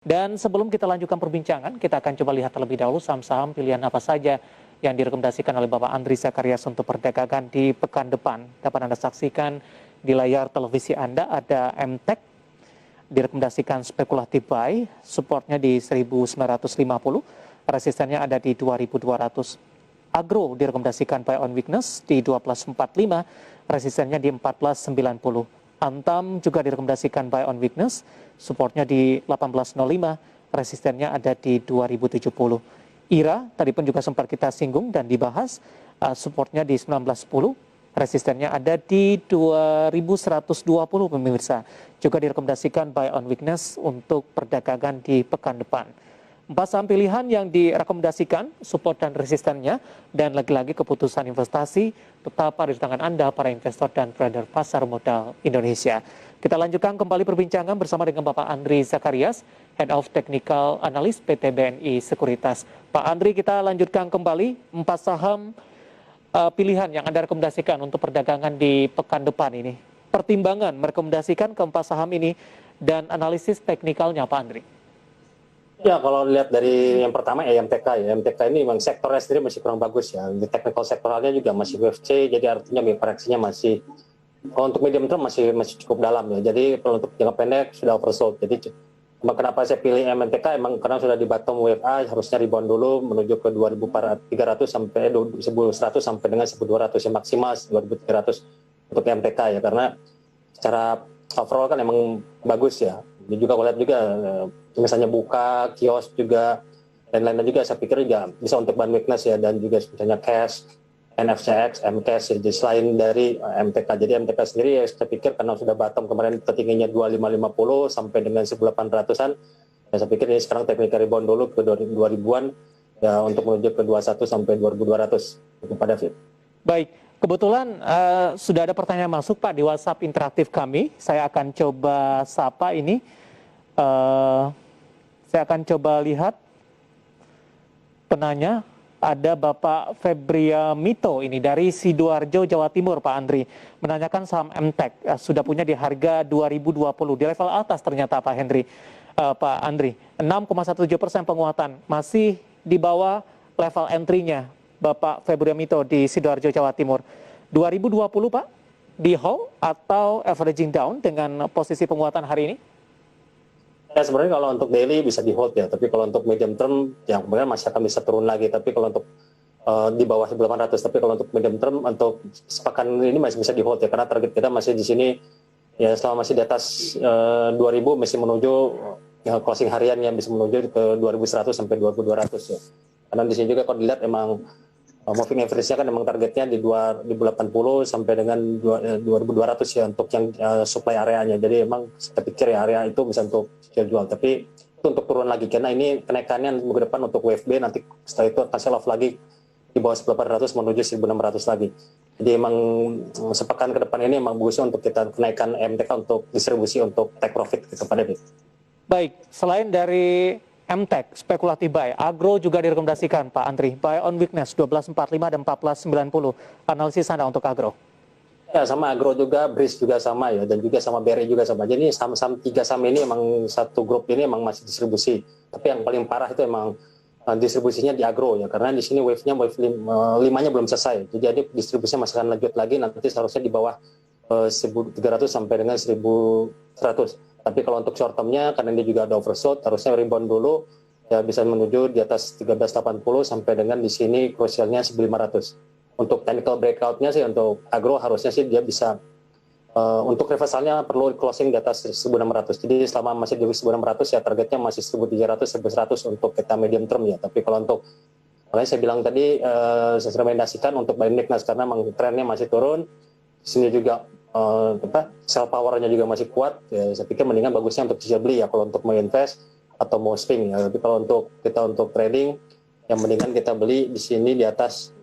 Dan sebelum kita lanjutkan perbincangan, kita akan coba lihat terlebih dahulu saham-saham pilihan apa saja yang direkomendasikan oleh Bapak Andri Zakarias untuk perdagangan di pekan depan. Dapat Anda saksikan di layar televisi Anda ada MTEK, direkomendasikan spekulatif buy, supportnya di 1950, resistennya ada di 2200. Agro direkomendasikan buy on weakness di 1245, resistennya di 1490. Antam juga direkomendasikan buy on weakness, supportnya di 1805, resistennya ada di 2070. IRA tadi pun juga sempat kita singgung dan dibahas, supportnya di 1910, resistennya ada di 2120 pemirsa. Juga direkomendasikan buy on weakness untuk perdagangan di pekan depan. 4 saham pilihan yang direkomendasikan, support dan resistennya, dan lagi-lagi keputusan investasi tetap ada di tangan Anda, para investor dan trader pasar modal Indonesia. Kita lanjutkan kembali perbincangan bersama dengan Bapak Andri Zakarias, Head of Technical Analyst PT BNI Sekuritas. Pak Andri, kita lanjutkan kembali 4 saham pilihan yang Anda rekomendasikan untuk perdagangan di pekan depan ini. Pertimbangan merekomendasikan ke-4 saham ini dan analisis teknikalnya, Pak Andri. Ya, kalau lihat dari yang pertama MTK ya, MTK ini memang sektornya sendiri masih kurang bagus ya. Di technical sektoralnya juga masih WFC, jadi artinya koreksinya masih, kalau untuk medium term masih cukup dalam ya. Jadi kalau untuk jangka pendek sudah oversold. Jadi kenapa saya pilih MTK, emang karena sudah di bottom WFA, harusnya rebound dulu menuju ke 2300 sampai 1100 sampai dengan 1200 ya, maksimal 2300 untuk MTK ya, karena secara overall kan emang bagus ya. Ini juga kalau lihat juga misalnya buka, kios juga, dan lain-lain juga saya pikir juga bisa untuk ban weakness ya, dan juga misalnya cash, NFCX, MCash ya. Jadi selain dari MTK, jadi MTK sendiri ya saya pikir karena sudah bottom kemarin tertingginya 2550 sampai dengan 1800-an, ya saya pikir ini sekarang technical rebound dulu ke 2000-an ya, untuk menuju ke 21 sampai 2200 kepada Fit. Baik. Kebetulan sudah ada pertanyaan masuk Pak di WhatsApp interaktif kami. Saya akan coba sapa ini. Saya akan coba lihat penanya. Ada Bapak Febria Mito ini dari Sidoarjo, Jawa Timur, Pak Andri. Menanyakan saham MTEK, sudah punya di harga 2020. Di level atas ternyata Pak Hendri. Pak Andri, 6,17% penguatan. Masih di bawah level entry-nya Bapak Febria Mito di Sidoarjo, Jawa Timur. 2020 Pak, di hold atau averaging down dengan posisi penguatan hari ini? Ya sebenarnya kalau untuk daily bisa di hold ya, tapi kalau untuk medium term yang kemudian masih akan bisa turun lagi. Tapi kalau untuk di bawah 1800, tapi kalau untuk medium term untuk sepekan ini masih bisa di hold ya, karena target kita masih di sini ya, selama masih di atas 2000 masih menuju ya, closing harian yang bisa menuju ke 2100 sampai 2200 ya. Karena di sini juga kalau dilihat emang moving average-nya kan memang targetnya di 2080 sampai dengan 2200 ya untuk yang supply areanya. Jadi emang saya pikir ya area itu bisa untuk jual, tapi itu untuk turun lagi karena ini kenaikannya ke depan untuk WFB nanti setelah itu akan sell off lagi di bawah 1800 menuju 1600 lagi. Jadi emang sepekan ke depan ini emang bagusnya untuk kita kenaikan MTK untuk distribusi untuk take profit kepada itu. Baik, selain dari MTEK, spekulatif buy, agro juga direkomendasikan Pak Andri. Buy on weakness 1245 dan 1490. Analisis Anda untuk agro? Ya sama agro juga, BRIS juga sama ya, dan juga sama BRI juga sama. Jadi saham-saham 3 saham ini emang satu grup ini emang masih distribusi. Tapi yang paling parah itu emang distribusinya di agro ya, karena di sini wave 5-nya belum selesai. Jadi distribusinya masih akan lanjut lagi, nanti seharusnya di bawah 1300 sampai dengan 1100. Tapi kalau untuk short term-nya, karena dia juga ada oversold, harusnya rebound dulu, ya bisa menuju di atas 1380 sampai dengan di sini crucialnya 1500. Untuk technical breakout-nya sih untuk agro harusnya sih dia bisa, untuk reversalnya perlu closing di atas 1600. Jadi selama masih di 1600 ya targetnya masih 1300, 1100 untuk kita medium term ya. Tapi kalau untuk, makanya saya bilang tadi, saya rekomendasikan untuk buying weakness karena memang trennya masih turun. Di sini juga sell powernya juga masih kuat ya, saya pikir mendingan bagusnya untuk cicil beli ya kalau untuk mau invest atau mau swing ya. Tapi kalau untuk kita untuk trading yang mendingan kita beli di sini di atas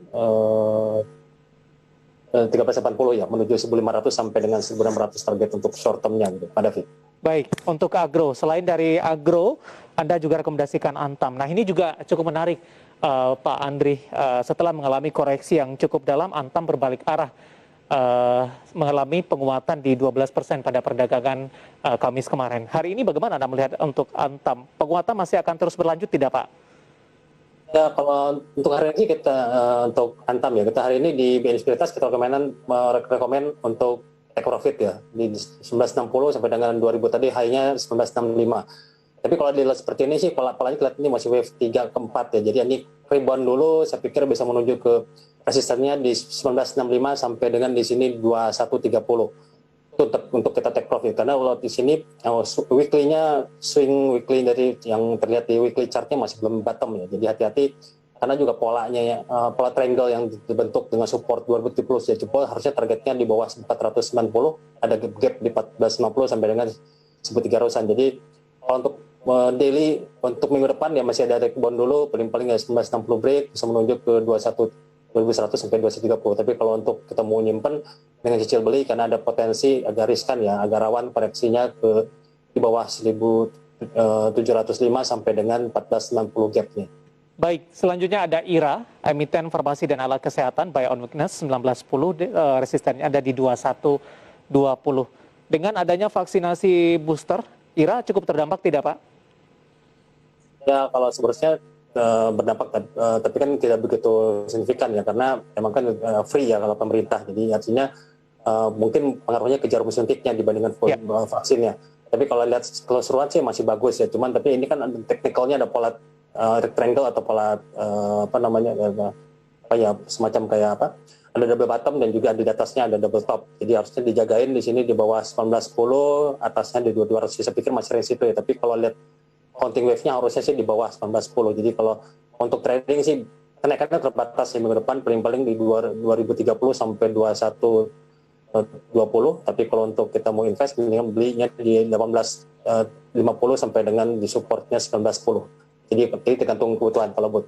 1380 ya menuju 1500 sampai dengan 1600 target untuk short termnya gitu Pak David. Baik, untuk agro, selain dari agro Anda juga rekomendasikan Antam. Nah ini juga cukup menarik Pak Andri, setelah mengalami koreksi yang cukup dalam, Antam berbalik arah mengalami penguatan di 12% pada perdagangan Kamis kemarin. Hari ini bagaimana Anda melihat untuk Antam? Penguatan masih akan terus berlanjut tidak, Pak? Ya, kalau untuk hari ini kita untuk Antam ya, kita hari ini di BNI Sekuritas kita rekomen untuk take profit ya di 1960 sampai dengan 2000 tadi high-nya 1965. Tapi kalau dilihat seperti ini sih polanya kelihatan ini masih wave 3 ke 4 ya. Jadi ini rebound dulu, saya pikir bisa menuju ke resistennya di 1965 sampai dengan di sini 2130 untuk kita take profit. Karena kalau di sini weekly-nya swing weekly dari yang terlihat di weekly chart-nya masih belum bottom ya. Jadi hati-hati karena juga polanya ya, pola triangle yang dibentuk dengan support 2030 ya jebol, harusnya targetnya di bawah 490, ada gap di 1450 sampai dengan 1300-an. Jadi kalau untuk daily untuk minggu depan ya masih ada rebound dulu, paling-paling ya 1960 break bisa menuju ke 2100 sampai 2130. Tapi kalau untuk kita mau nyimpen dengan cicil beli karena ada potensi agak riskan ya, agak rawan koreksinya ke di bawah 1705 sampai dengan 1460 gapnya. Baik, selanjutnya ada IRA, emiten farmasi dan alat kesehatan, buy on weakness 1910, resistennya ada di 2120. Dengan adanya vaksinasi booster, IRA cukup terdampak tidak, Pak? Ya, kalau sebenarnya berdampak, tapi kan tidak begitu signifikan ya, karena memang kan free ya kalau pemerintah, jadi artinya mungkin pengaruhnya ke jarum suntiknya dibandingkan vaksinnya. Tapi kalau lihat keseluruhan sih masih bagus ya, cuman tapi ini kan teknikalnya ada pola rectangle atau pola semacam kayak apa? Ada double bottom dan juga di atasnya ada double top. Jadi harusnya dijagain di sini di bawah 1910, atasnya di 2200. Saya pikir masih range itu ya. Tapi kalau lihat counting wave-nya harusnya sih di bawah 1910. Jadi kalau untuk trading sih kenaikannya terbatas di minggu depan paling-paling di 2030 sampai 2120. Tapi kalau untuk kita mau invest mendingan belinya di 1850 sampai dengan di supportnya 1910. Jadi tergantung kebutuhan. Kalau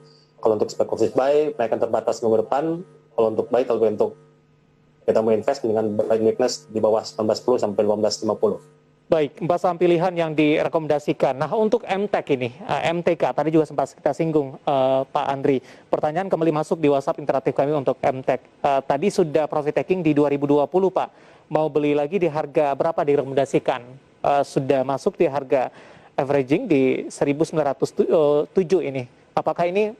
untuk speculative buy, mereka terbatas minggu depan. Kalau untuk buy, kalau untuk kita mau invest dengan buy weakness di bawah 1910 sampai 1850. Baik, 4 saham pilihan yang direkomendasikan. Nah, untuk MTEK ini, MTK, tadi juga sempat kita singgung, Pak Andri. Pertanyaan kembali masuk di WhatsApp interaktif kami untuk MTEK. Tadi sudah profit taking di 2020, Pak. Mau beli lagi di harga berapa direkomendasikan? Sudah masuk di harga averaging di 1907 ini. Apakah ini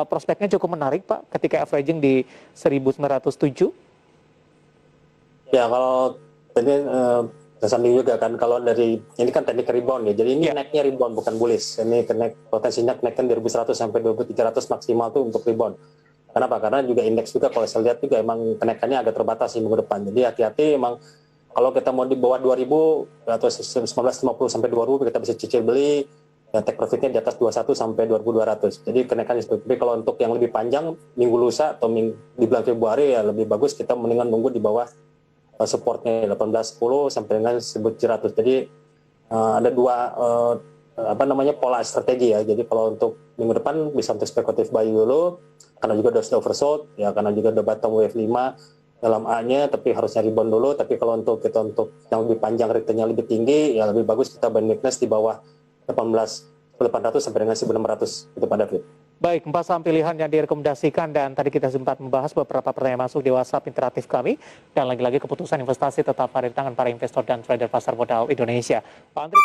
prospeknya cukup menarik, Pak, ketika averaging di 1907? Ya, kalau tadi sanding juga kan, kalau dari ini kan teknik rebound ya, jadi ini naiknya rebound bukan bullish. Ini potensinya kenaikan dari 2100 sampai 2300 maksimal tuh untuk rebound. Kenapa? Karena juga indeks juga kalau saya lihat juga emang kenaikannya agak terbatas di minggu depan. Jadi hati-hati emang kalau kita mau di bawah 2000 atau 1950 sampai 2000 kita bisa cicil beli, ya take profitnya di atas 21 sampai 2200. Jadi kenaikannya seperti itu. Kalau untuk yang lebih panjang minggu lusa atau di bulan Februari ya lebih bagus kita mendingan nunggu di bawah supportnya 1810 sampai dengan 1700. Jadi ada dua pola strategi ya. Jadi kalau untuk minggu depan bisa untuk speculative buy dulu karena juga sudah oversold ya, karena juga udah bottom wave 5 dalam A-nya, tapi harusnya rebound dulu. Tapi kalau untuk yang lebih panjang returnnya lebih tinggi ya lebih bagus kita buy weakness di bawah 18.800 sampai dengan 1.600 itu pada David. Baik, 4 saham pilihan yang direkomendasikan dan tadi kita sempat membahas beberapa pertanyaan masuk di WhatsApp interaktif kami. Dan lagi-lagi keputusan investasi tetap ada di tangan para investor dan trader pasar modal Indonesia. Pak Andri.